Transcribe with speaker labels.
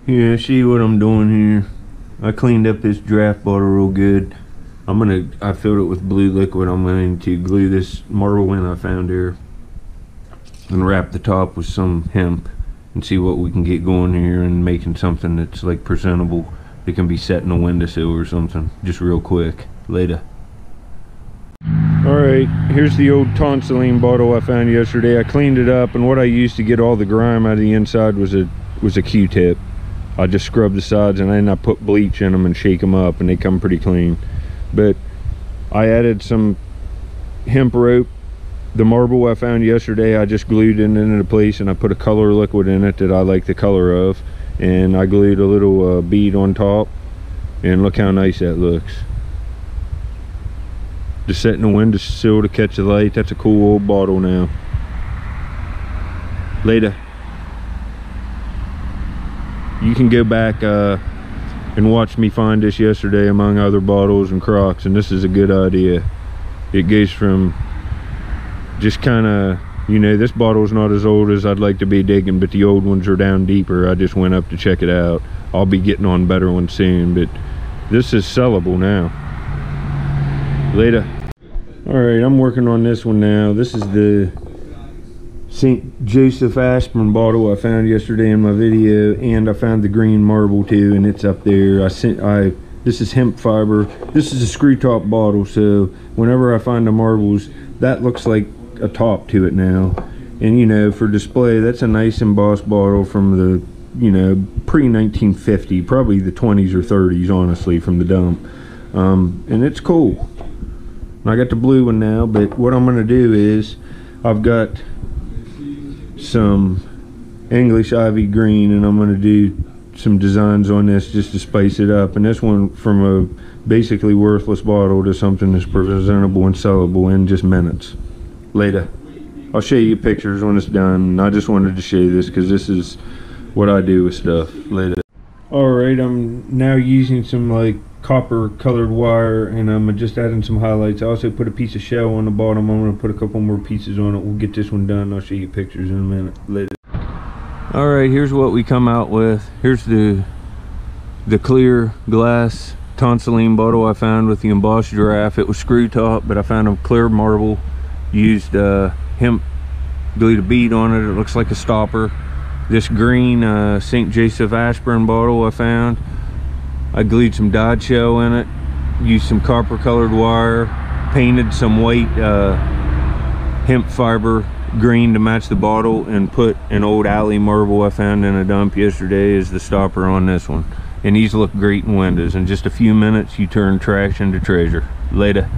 Speaker 1: Yeah, see what I'm doing here. I cleaned up this draft bottle real good. I filled it with blue liquid. I'm going to glue this marble in I found here and wrap the top with some hemp and see what we can get going here and making something that's like presentable that can be set in a windowsill or something just real quick. Later. Alright, here's the old Tonsilline bottle I found yesterday. I cleaned it up, and what I used to get all the grime out of the inside was a Q-tip. I just scrub the sides and then I put bleach in them and shake them up, and they come pretty clean. But I added some hemp rope. The marble I found yesterday, I just glued it into place, and I put a color liquid in it that I like the color of, and I glued a little bead on top, and look how nice that looks. Just set in the windowsill to catch the light. That's a cool old bottle now. Later. You can go back and watch me find this yesterday among other bottles and crocks, and this is a good idea. It goes from just kind of, you know, this bottle's not as old as I'd like to be digging, but the old ones are down deeper. I just went up to check it out. I'll be getting on better ones soon, but this is sellable now. Later. Alright, I'm working on this one now. This is the St. Joseph aspirin bottle I found yesterday in my video, and I found the green marble too, and it's up there. This is hemp fiber. This is a screw top bottle, so whenever I find the marbles, that looks like a top to it now. And you know, for display, that's a nice embossed bottle from the, you know, pre-1950, probably the 20s or 30s, honestly, from the dump. And it's cool. I got the blue one now, but what I'm gonna do is I've got some English ivy green, and I'm gonna do some designs on this just to spice it up. And this one, from a basically worthless bottle to something that's presentable and sellable in just minutes. Later. I'll show you pictures when it's done. I just wanted to show you this because this is what I do with stuff. Later. Alright, I'm now using some like copper colored wire, and I'm just adding some highlights. I also put a piece of shell on the bottom. I'm going to put a couple more pieces on it. We'll get this one done. I'll show you pictures in a minute. Later. Alright, here's what we come out with. Here's the clear glass Tonsilline bottle I found with the embossed giraffe. It was screw top, but I found a clear marble. Used hemp, glued a bead on it. It looks like a stopper. This green St. Joseph aspirin bottle I found, I glued some dyed shell in it, used some copper colored wire, painted some white hemp fiber green to match the bottle, and put an old alley marble I found in a dump yesterday as the stopper on this one. And these look great in windows. In just a few minutes, you turn trash into treasure. Later.